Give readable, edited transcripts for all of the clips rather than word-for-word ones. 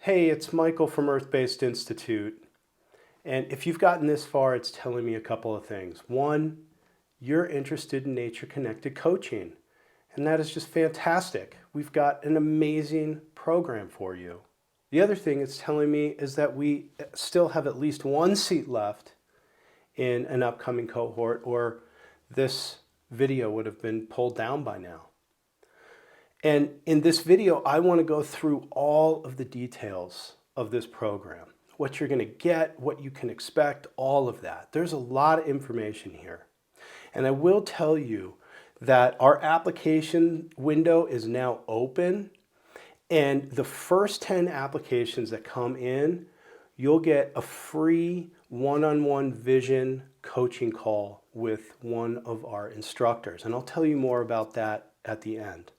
Hey, it's Michael from Earth-Based Institute. And if you've gotten this far, it's telling me a couple of things. One, you're interested in nature-connected coaching, and that is just fantastic. We've got an amazing program for you. The other thing it's telling me is that we still have at least one seat left in an upcoming cohort, or this video would have been pulled down by now. And in this video, I want to go through all of the details of this program, what you're going to get, what you can expect, all of that. There's a lot of information here. And I will tell you that our application window is now open, and the first 10 applications that come in, you'll get a free one-on-one vision coaching call with one of our instructors. And I'll tell you more about that at the end.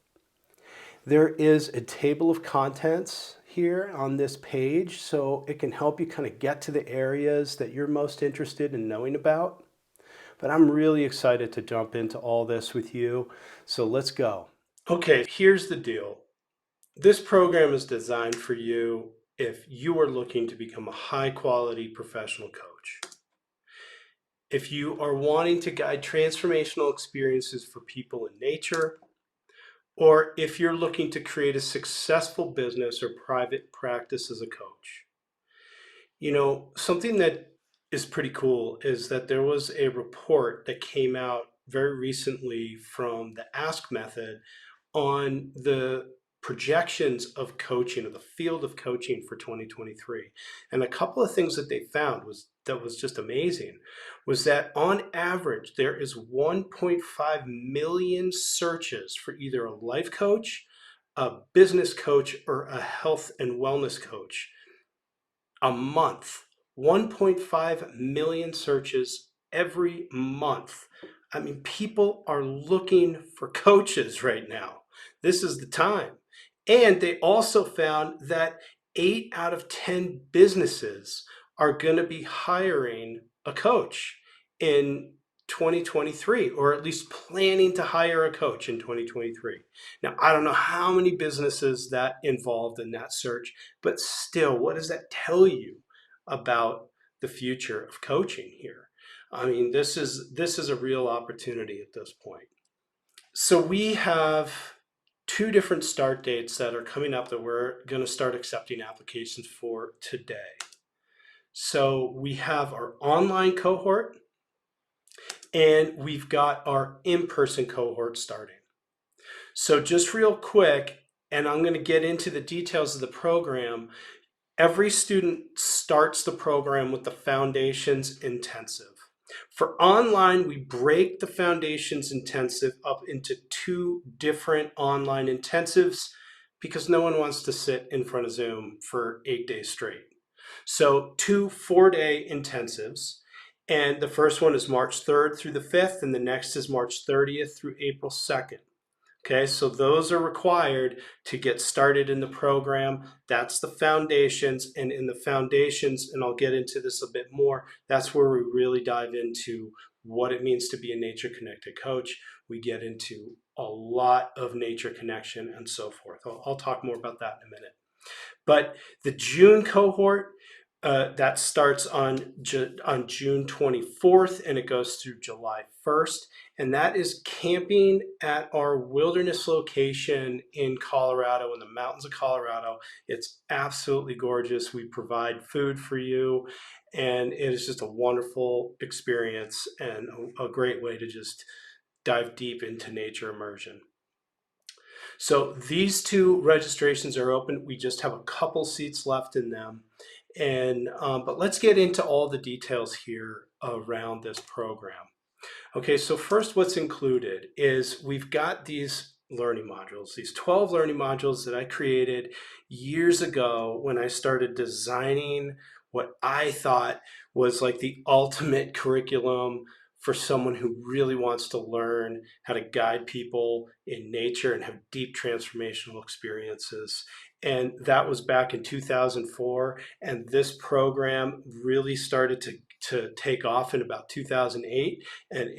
There is a table of contents here on this page, so it can help you kind of get to the areas that you're most interested in knowing about. But I'm really excited to jump into all this with you, so let's go. Okay, here's the deal. This program is designed for you if you are looking to become a high-quality professional coach. If you are wanting to guide transformational experiences for people in nature, or if you're looking to create a successful business or private practice as a coach. You know, something that is pretty cool is that there was a report that came out very recently from the Ask method on the projections of coaching, of the field of coaching for 2023. And a couple of things that they found was just amazing was that on average there is 1.5 million searches for either a life coach, a business coach, or a health and wellness coach a month. 1.5 million searches every month. I mean, people are looking for coaches right now. This is the time. And they also found that 8 out of 10 businesses are going to be hiring a coach in 2023, or at least planning to hire a coach in 2023. Now, I don't know how many businesses that involved in that search, but still, what does that tell you about the future of coaching here? I mean, this is a real opportunity at this point. So we have 2 different start dates that are coming up that we're going to start accepting applications for today. So we have our online cohort, and we've got our in-person cohort starting. So just real quick, and I'm going to get into the details of the program. Every student starts the program with the Foundations Intensive. For online, we break the Foundations Intensive up into 2 different online intensives because no one wants to sit in front of Zoom for 8 days straight. So 2 4-day intensives, and the first one is March 3rd through the 5th, and the next is March 30th through April 2nd. Okay, so those are required to get started in the program. That's the foundations, and in the foundations, and I'll get into this a bit more, that's where we really dive into what it means to be a nature-connected coach. We get into a lot of nature connection and so forth. I'll talk more about that in a minute. But the June cohort, that starts on June 24th and it goes through July 1st. And that is camping at our wilderness location in Colorado, in the mountains of Colorado. It's absolutely gorgeous. We provide food for you, and it is just a wonderful experience and a great way to just dive deep into nature immersion. So these 2 registrations are open. We just have a couple seats left in them. And but let's get into all the details here around this program. Okay, so first what's included is we've got these learning modules, these 12 learning modules that I created years ago when I started designing what I thought was like the ultimate curriculum for someone who really wants to learn how to guide people in nature and have deep transformational experiences. And that was back in 2004. And this program really started to take off in about 2008. And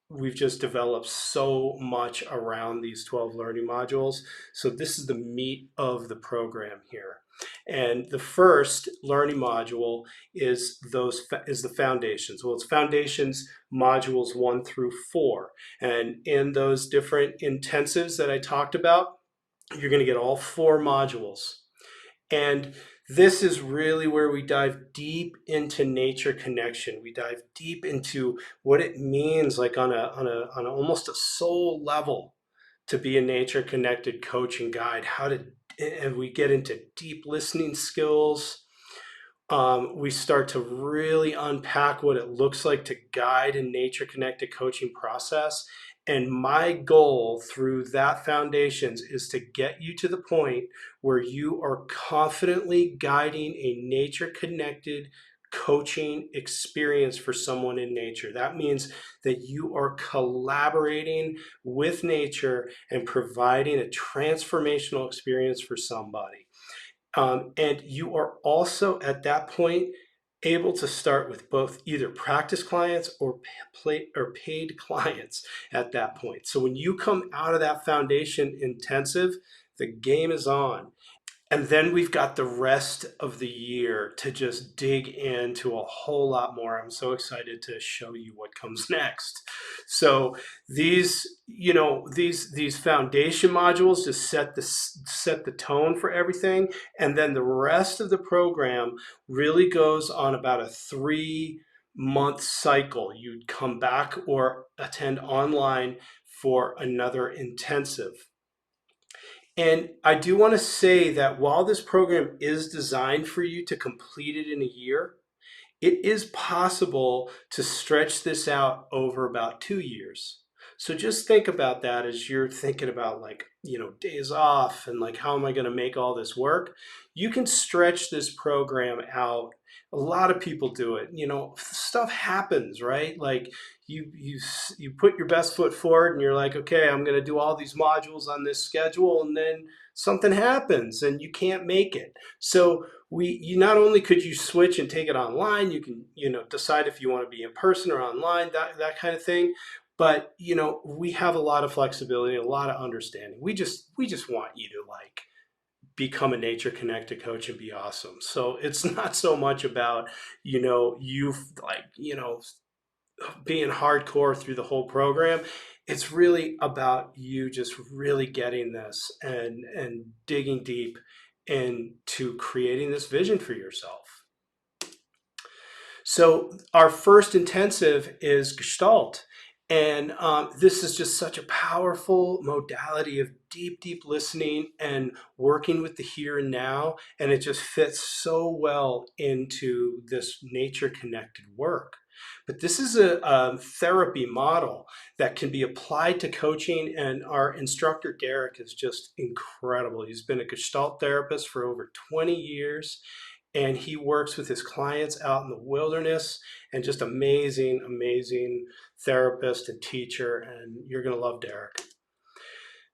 we've just developed so much around these 12 learning modules. So this is the meat of the program here. And the first learning module is the foundations. Well, it's foundations modules 1 through 4. And in those different intensives that I talked about, you're going to get all 4 modules. And this is really where we dive deep into nature connection. We dive deep into what it means, like on a almost a soul level, to be a nature connected coach and guide. And we get into deep listening skills. We start to really unpack what it looks like to guide a nature connected coaching process. And my goal through that foundations is to get you to the point where you are confidently guiding a nature connected coaching experience for someone in nature. That means that you are collaborating with nature and providing a transformational experience for somebody. And you are also at that point able to start with both either practice clients or paid clients at that point. So when you come out of that foundation intensive, the game is on. And then we've got the rest of the year to just dig into a whole lot more. I'm so excited to show you what comes next. So these foundation modules just set the tone for everything, and then the rest of the program really goes on about a 3-month cycle. You'd come back or attend online for another intensive. And I do want to say that while this program is designed for you to complete it in a year, it is possible to stretch this out over about 2 years. So just think about that as you're thinking about, like, days off and like, how am I going to make all this work? You can stretch this program out. A lot of people do it. Stuff happens, right? Like you put your best foot forward and you're like, okay, I'm going to do all these modules on this schedule, and then something happens and you can't make it. So you not only could you switch and take it online, you can decide if you want to be in person or online, that kind of thing. But we have a lot of flexibility and a lot of understanding. We just want you to like become a nature connected coach and be awesome. So it's not so much about you being hardcore through the whole program. It's really about you just really getting this and digging deep into creating this vision for yourself. So our first intensive is Gestalt. And this is just such a powerful modality of deep listening and working with the here and now. And it just fits so well into this nature connected work. But this is a therapy model that can be applied to coaching. And our instructor, Derek, is just incredible. He's been a Gestalt therapist for over 20 years. And he works with his clients out in the wilderness, and just amazing therapist and teacher. And you're going to love Derek.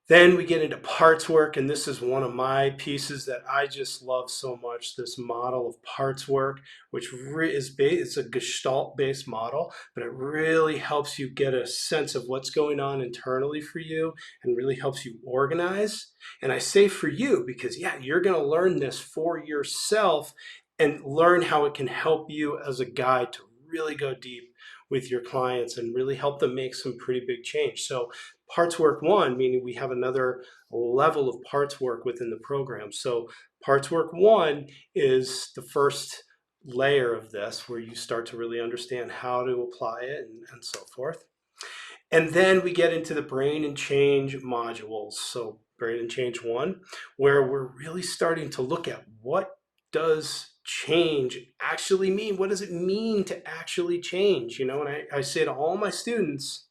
Then we get into parts work, and this is one of my pieces that I just love so much, this model of parts work, which it's a Gestalt-based model, but it really helps you get a sense of what's going on internally for you and really helps you organize. And I say for you because, you're going to learn this for yourself and learn how it can help you as a guide to really go deep with your clients and really help them make some pretty big change. So parts work 1, meaning we have another level of parts work within the program. So parts work 1 is the first layer of this, where you start to really understand how to apply it and so forth. And then we get into the brain and change modules. So brain and change 1, where we're really starting to look at what does change actually mean? What does it mean to actually change? And I say to all my students,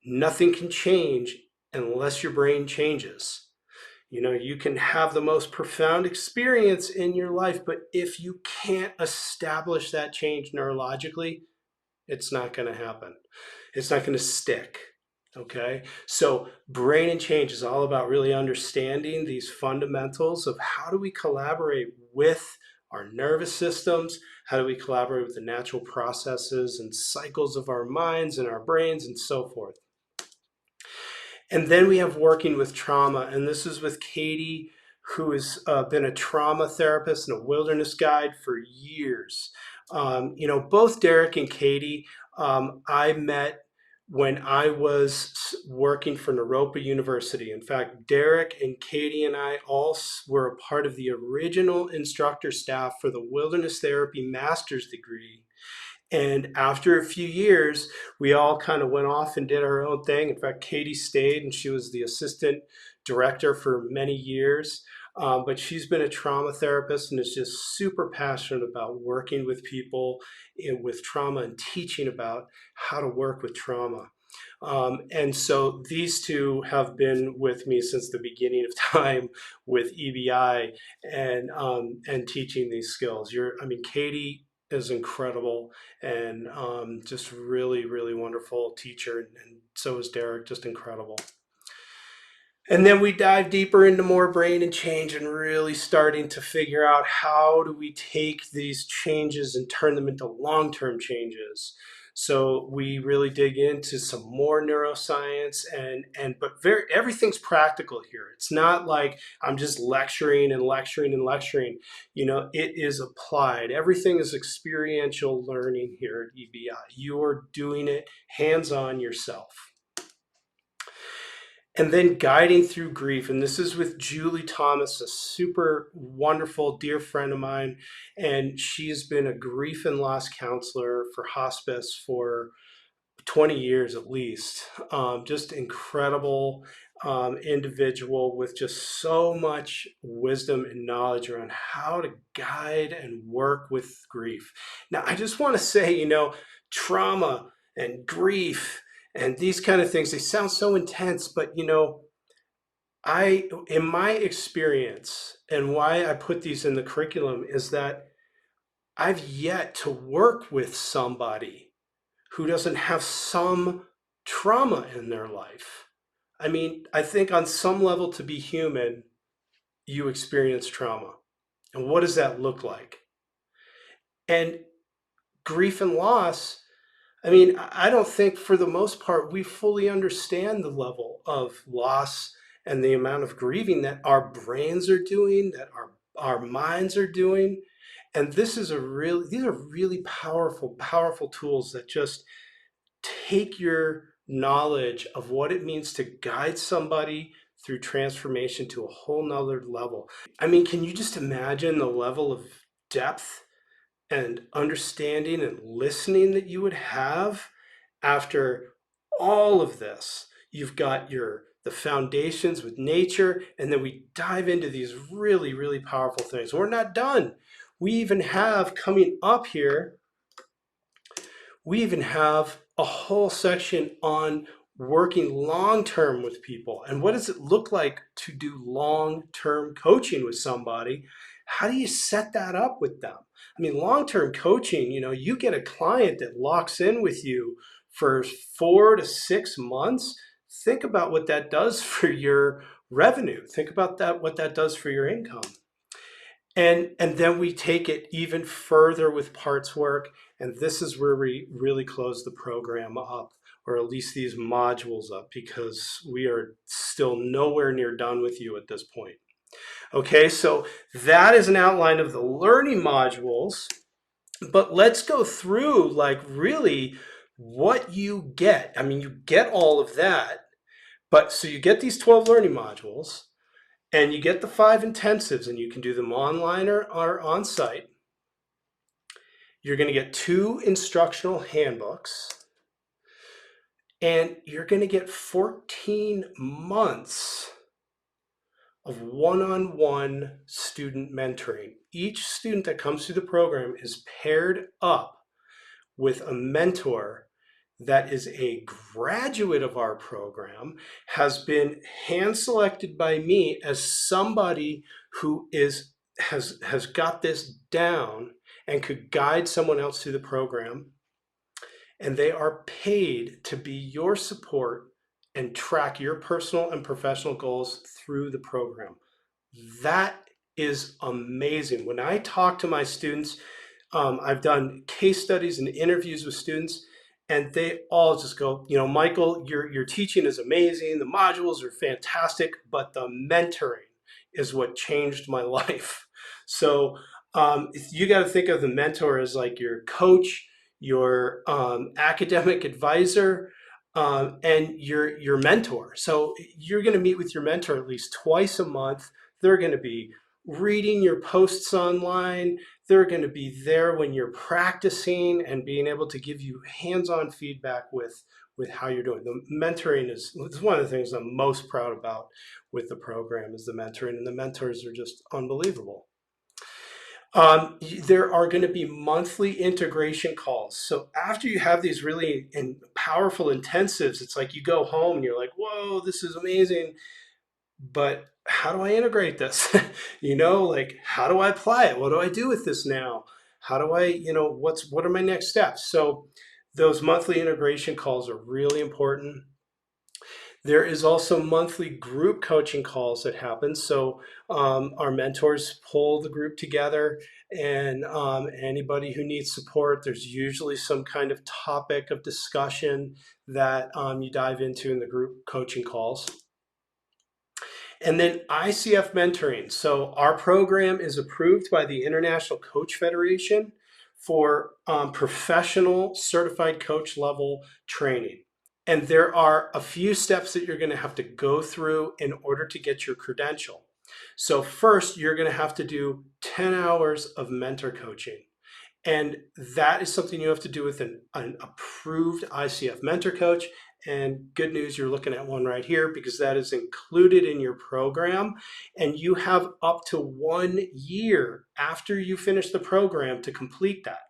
nothing can change unless your brain changes. You can have the most profound experience in your life, but if you can't establish that change neurologically, it's not going to happen. It's not going to stick. Okay, so brain and change is all about really understanding these fundamentals of how do we collaborate with our nervous systems, how do we collaborate with the natural processes and cycles of our minds and our brains and so forth. And then we have working with trauma, and this is with Katie who has been a trauma therapist and a wilderness guide for years. Both Derek and Katie, I met when I was working for Naropa University. In fact, Derek and Katie and I all were a part of the original instructor staff for the Wilderness Therapy Master's degree. And after a few years, we all kind of went off and did our own thing. In fact, Katie stayed and she was the assistant director for many years. But she's been a trauma therapist and is just super passionate about working with people with trauma and teaching about how to work with trauma. And so these two have been with me since the beginning of time with EBI and teaching these skills. Katie is incredible and just really, really wonderful teacher. And so is Derek, just incredible. And then we dive deeper into more brain and change and really starting to figure out how do we take these changes and turn them into long-term changes. So we really dig into some more neuroscience but everything's practical here. It's not like I'm just lecturing and lecturing and lecturing. It is applied. Everything is experiential learning here at EBI. You're doing it hands-on yourself. And then guiding through grief. And this is with Julie Thomas, a super wonderful dear friend of mine. And she's been a grief and loss counselor for hospice for 20 years at least. Just incredible individual with just so much wisdom and knowledge around how to guide and work with grief. Now, I just want to say, trauma and grief and these kind of things, they sound so intense, but in my experience, and why I put these in the curriculum is that I've yet to work with somebody who doesn't have some trauma in their life. I think on some level, to be human, you experience trauma. And what does that look like? And grief and loss, I don't think for the most part we fully understand the level of loss and the amount of grieving that our brains are doing, that our minds are doing. And these are really powerful, powerful tools that just take your knowledge of what it means to guide somebody through transformation to a whole nother level. Can you just imagine the level of depth and understanding and listening that you would have after all of this? You've got the foundations with nature, and then we dive into these really, really powerful things. We're not done. We even have coming up here, a whole section on working long-term with people. And what does it look like to do long-term coaching with somebody? How do you set that up with them? Long-term coaching, you get a client that locks in with you for 4 to 6 months. Think about what that does for your revenue. Think about what that does for your income. And then we take it even further with parts work. And this is where we really close the program up, or at least these modules up, because we are still nowhere near done with you at this point. Okay, so that is an outline of the learning modules, but let's go through really what you get. You get all of that, but so you get these 12 learning modules and you get the 5 intensives, and you can do them online or on site. You're going to get 2 instructional handbooks, and you're going to get 14 months of one-on-one student mentoring. Each student that comes through the program is paired up with a mentor that is a graduate of our program, has been hand-selected by me as somebody who has got this down and could guide someone else through the program. And they are paid to be your support and track your personal and professional goals through the program. That is amazing. When I talk to my students, I've done case studies and interviews with students, and they all just go, Michael, your teaching is amazing. The modules are fantastic, but the mentoring is what changed my life. So you got to think of the mentor as like your coach, your academic advisor, and your mentor. So you're going to meet with your mentor at least twice a month. They're going to be reading your posts online. They're going to be there when you're practicing and being able to give you hands-on feedback with how you're doing. The mentoring is one of the things I'm most proud about with the program is the mentoring, and the mentors are just unbelievable. There are going to be monthly integration calls. So after you have these really powerful intensives, it's like you go home and you're like, whoa, this is amazing. But how do I integrate this? Like, how do I apply it? What do I do with this now? How do I, what are my next steps? So those monthly integration calls are really important. There is also monthly group coaching calls that happen. So our mentors pull the group together, and anybody who needs support, there's usually some kind of topic of discussion that you dive into in the group coaching calls. And then ICF mentoring. So our program is approved by the International Coach Federation for professional certified coach level training. And there are a few steps that you're going to have to go through in order to get your credential. So first, you're going to have to do 10 hours of mentor coaching. And that is something you have to do with an approved ICF mentor coach. And good news, you're looking at one right here because that is included in your program. And you have up to 1 year after you finish the program to complete that.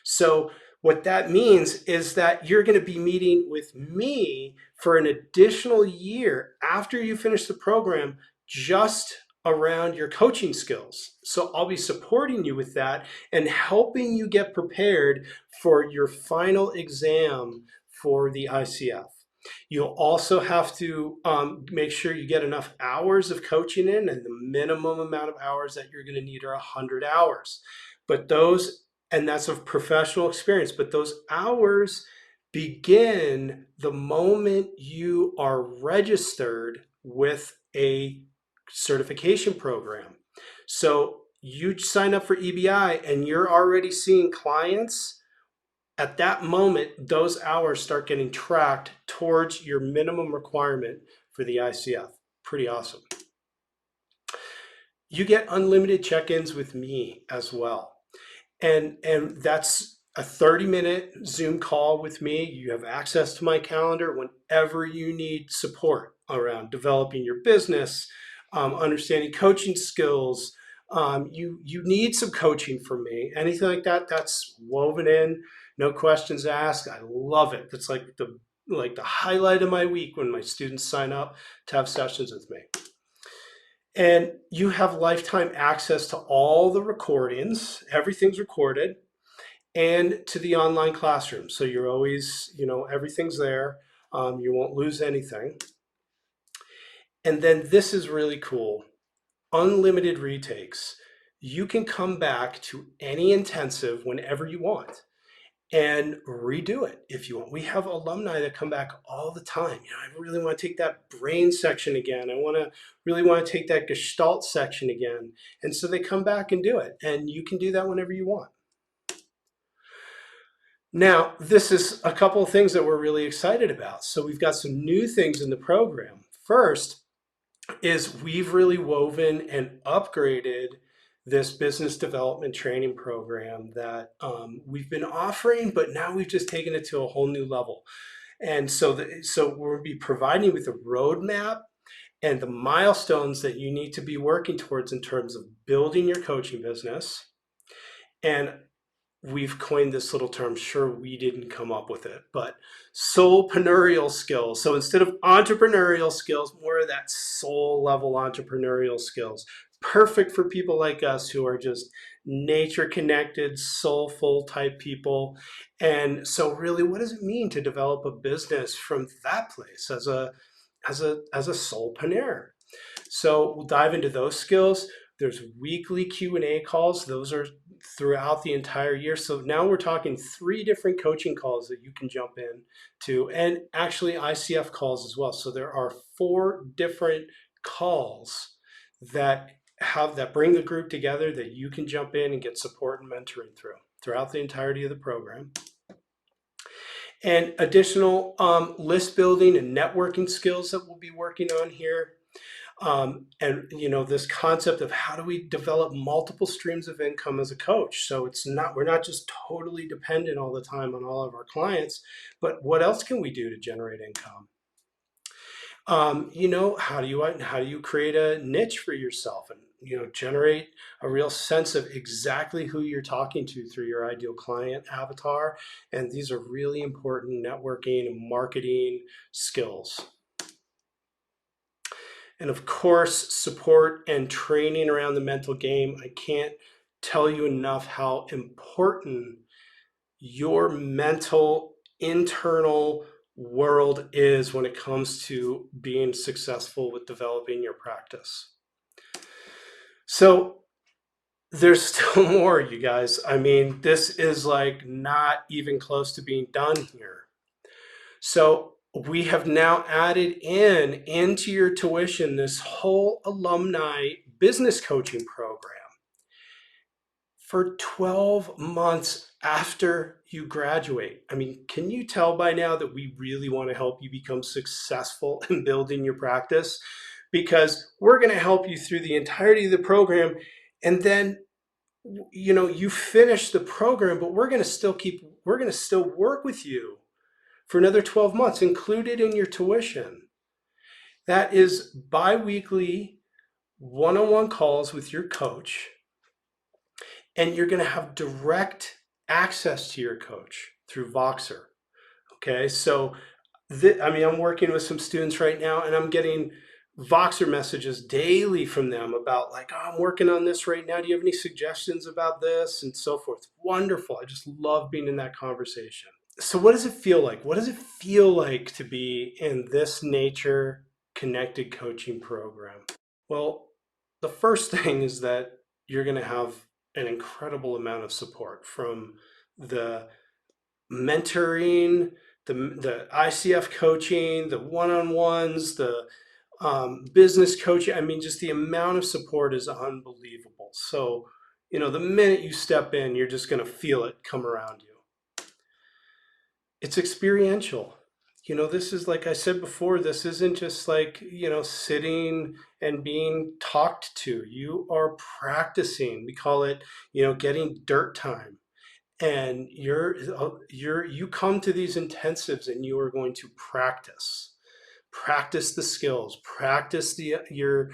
So what that means is that you're going to be meeting with me for an additional year after you finish the program, just around your coaching skills. So I'll be supporting you with that and helping you get prepared for your final exam for the ICF. You'll also have to make sure you get enough hours of coaching in, and the minimum amount of hours that you're going to need are 100 hours. But and that's of professional experience, but those hours begin the moment you are registered with a certification program. So you sign up for EBI and you're already seeing clients. At that moment, those hours start getting tracked towards your minimum requirement for the ICF. Pretty awesome. You get unlimited check-ins with me as well. And that's a 30-minute Zoom call with me. You have access to my calendar whenever you need support around developing your business, understanding coaching skills. You need some coaching from me. Anything like that, that's woven in. No questions asked. I love it. It's like the highlight of my week when my students sign up to have sessions with me. And you have lifetime access to all the recordings. Everything's recorded, and to the online classroom. So you're always, everything's there. You won't lose anything. And then this is really cool. Unlimited retakes. You can come back to any intensive whenever you want and redo it if you want. We have alumni that come back all the time. I really want to take that brain section again. I really want to take that Gestalt section again. And so they come back and do it. And you can do that whenever you want. Now, this is a couple of things that we're really excited about. So we've got some new things in the program. First is we've really woven and upgraded this business development training program that we've been offering, but now we've just taken it to a whole new level. And so we'll be providing you with a roadmap and the milestones that you need to be working towards in terms of building your coaching business. And we've coined this little term, sure, we didn't come up with it, but soulpreneurial skills. So instead of entrepreneurial skills, more of that soul level entrepreneurial skills. Perfect for people like us who are just nature connected, soulful type people. And so really, what does it mean to develop a business from that place as a soulpreneur? So we'll dive into those skills. There's weekly Q&A calls. Those are throughout the entire year. So now we're talking 3 different coaching calls that you can jump in to, and actually ICF calls as well. So there are 4 different calls that bring the group together that you can jump in and get support and mentoring throughout the entirety of the program. And additional list building and networking skills that we'll be working on here. And this concept of how do we develop multiple streams of income as a coach? So we're not just totally dependent all the time on all of our clients, but what else can we do to generate income? How do you create a niche for yourself and generate a real sense of exactly who you're talking to through your ideal client avatar? And these are really important networking and marketing skills. And of course, support and training around the mental game. I can't tell you enough how important your mental internal world is when it comes to being successful with developing your practice. So there's still more, you guys. I mean, this is like not even close to being done here. So we have now added into your tuition this whole alumni business coaching program for 12 months after you graduate. I mean, can you tell by now that we really want to help you become successful in building your practice? Because we're going to help you through the entirety of the program, and then you finish the program, but we're going to still work with you for another 12 months included in your tuition. That is bi-weekly one-on-one calls with your coach, and you're going to have direct access to your coach through Voxer. Okay, so I'm working with some students right now, and I'm getting Voxer messages daily from them about like, oh, I'm working on this right now. Do you have any suggestions about this? And so forth. Wonderful. I just love being in that conversation. So what does it feel like? What does it feel like to be in this nature connected coaching program? Well, the first thing is that you're going to have an incredible amount of support from the mentoring, the ICF coaching, the one-on-ones, the business coaching. I mean, just the amount of support is unbelievable. So, the minute you step in, you're just going to feel it come around you. It's experiential. This is, like I said before, this isn't just like, sitting and being talked to. You are practicing. We call it, getting dirt time. And you come to these intensives and you are going to practice the skills, practice your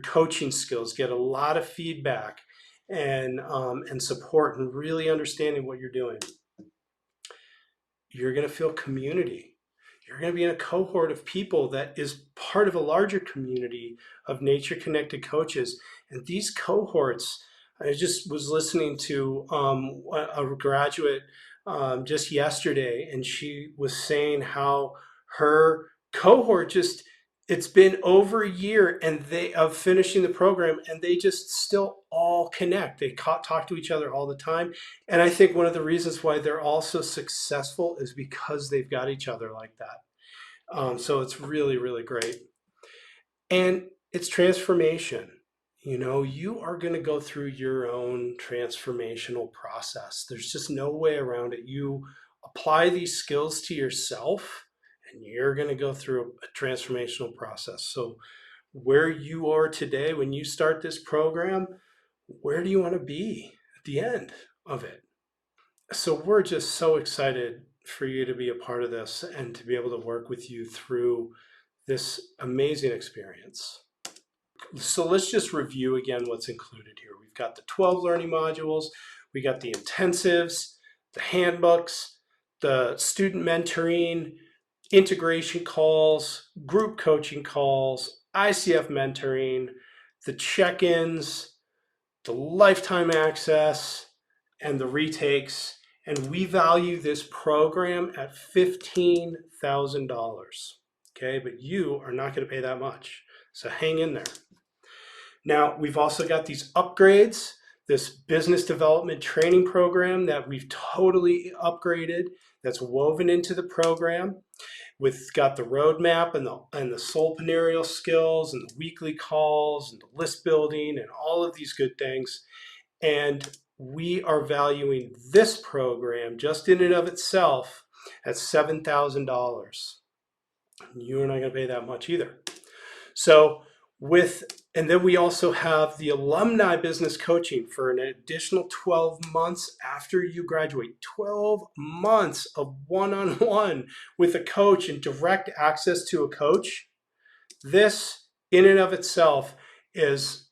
coaching skills, get a lot of feedback and support, and really understanding what you're doing. You're going to feel community. You're going to be in a cohort of people that is part of a larger community of nature connected coaches. And these cohorts, I just was listening to a graduate just yesterday, and she was saying how her cohort it's been over a year of finishing the program, and they just still all connect. They talk to each other all the time. And I think one of the reasons why they're all so successful is because they've got each other like that. So it's really, really great. And it's transformation. You are going to go through your own transformational process. There's just no way around it. You apply these skills to yourself, and you're going to go through a transformational process. So where you are today, when you start this program, where do you want to be at the end of it? So we're just so excited for you to be a part of this and to be able to work with you through this amazing experience. So let's just review again what's included here. We've got the 12 learning modules, we got the intensives, the handbooks, the student mentoring, integration calls, group coaching calls, ICF mentoring, the check-ins, the lifetime access, and the retakes. And we value this program at $15,000. Okay, but you are not going to pay that much. So hang in there. Now, we've also got these upgrades, this business development training program that we've totally upgraded, that's woven into the program. With got the roadmap and the soloprenarial skills and the weekly calls and the list building and all of these good things. And we are valuing this program just in and of itself at $7,000. You are not going to pay that much either. So and then we also have the alumni business coaching for an additional 12 months after you graduate. 12 months of one-on-one with a coach and direct access to a coach. This in and of itself is,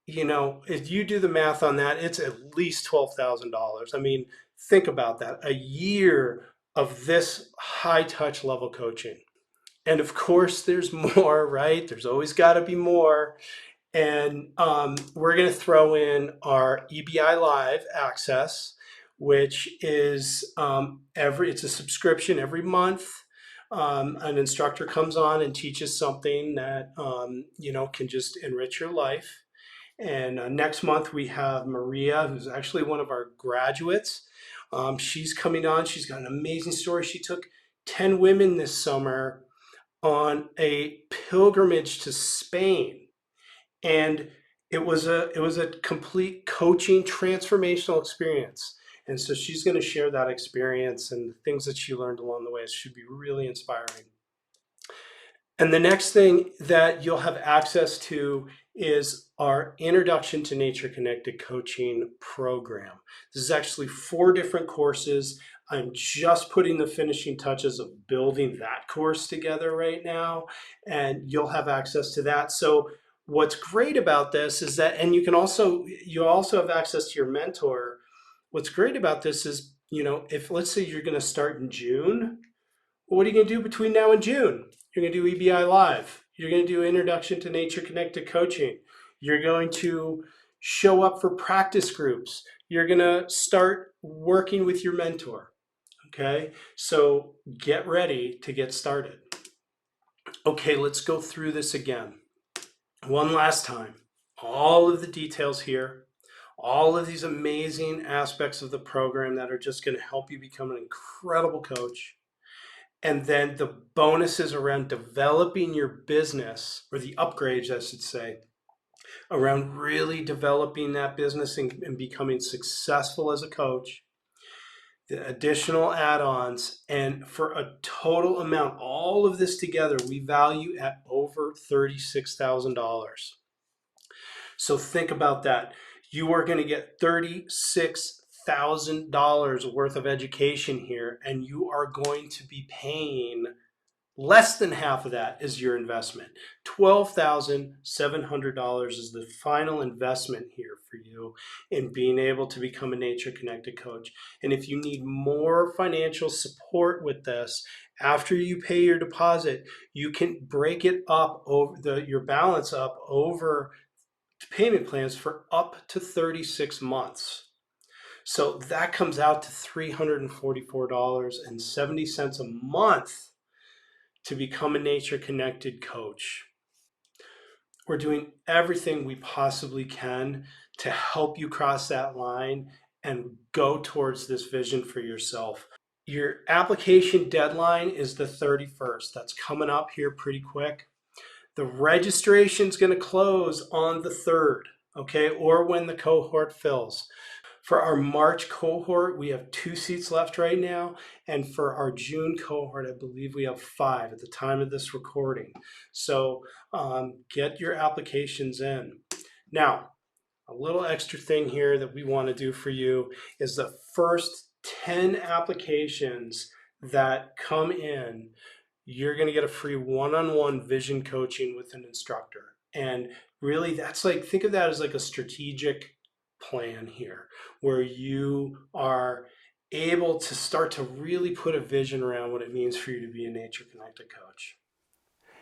if you do the math on that, it's at least $12,000. I mean, think about that. A year of this high touch level coaching. And of course, there's more, right? There's always got to be more. And we're going to throw in our EBI Live access, which is it's a subscription every month. An instructor comes on and teaches something that can just enrich your life. And next month we have Maria, who's actually one of our graduates. She's coming on. She's got an amazing story. She took 10 women this summer on a pilgrimage to Spain, and it was a complete coaching transformational experience. And so she's going to share that experience and the things that she learned along the way. It should be really inspiring. And the next thing that you'll have access to is our Introduction to Nature Connected Coaching program. This is actually 4 different courses. I'm just putting the finishing touches of building that course together right now, and you'll have access to that. So what's great about this is that, and you also have access to your mentor. What's great about this is, if let's say you're going to start in June, well, what are you going to do between now and June? You're going to do EBI Live. You're going to do Introduction to Nature Connected Coaching. You're going to show up for practice groups. You're going to start working with your mentor. Okay, so get ready to get started. Okay, let's go through this again. One last time. All of the details here, all of these amazing aspects of the program that are just going to help you become an incredible coach. And then the bonuses around developing your business, or the upgrades, I should say, around really developing that business and becoming successful as a coach. The additional add-ons, and for a total amount, all of this together, we value at over $36,000. So think about that. You are going to get $36,000 worth of education here, and you are going to be paying less than half of that is your investment. $12,700 is the final investment here for you in being able to become a nature connected coach. And if you need more financial support with this, after you pay your deposit, you can break it up over your balance up over payment plans for up to 36 months. So that comes out to $344.70 a month to become a nature connected coach. We're doing everything we possibly can to help you cross that line and go towards this vision for yourself. Your application deadline is the 31st. That's coming up here pretty quick. The registration is going to close on the 3rd, okay, or when the cohort fills. For our March cohort, we have 2 seats left right now. And for our June cohort, I believe we have 5 at the time of this recording. So get your applications in. Now, a little extra thing here that we want to do for you is the first 10 applications that come in, you're going to get a free one-on-one vision coaching with an instructor. And really, that's think of that as a strategic plan here, where you are able to start to really put a vision around what it means for you to be a nature connected coach.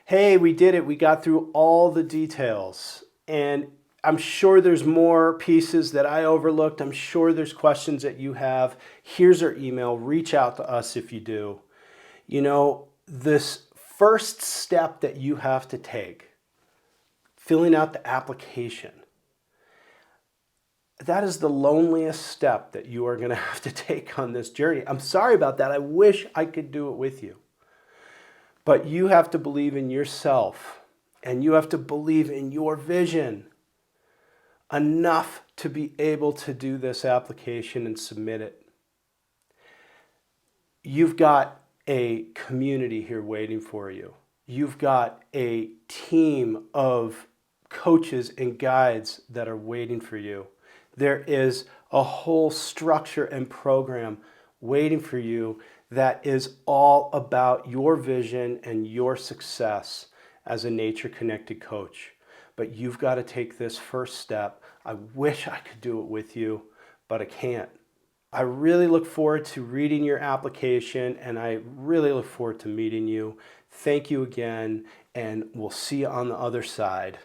Hey, we did it. We got through all the details, and I'm sure there's more pieces that I overlooked. I'm sure there's questions that you have. Here's our email. Reach out to us if you do. This first step that you have to take, filling out the application, That is the loneliest step that you are going to have to take on this journey. I'm sorry about that. I wish I could do it with you. But you have to believe in yourself, and you have to believe in your vision enough to be able to do this application and submit it. You've got a community here waiting for you. You've got a team of coaches and guides that are waiting for you. There is a whole structure and program waiting for you that is all about your vision and your success as a nature-connected coach. But you've got to take this first step. I wish I could do it with you, but I can't. I really look forward to reading your application, and I really look forward to meeting you. Thank you again, and we'll see you on the other side.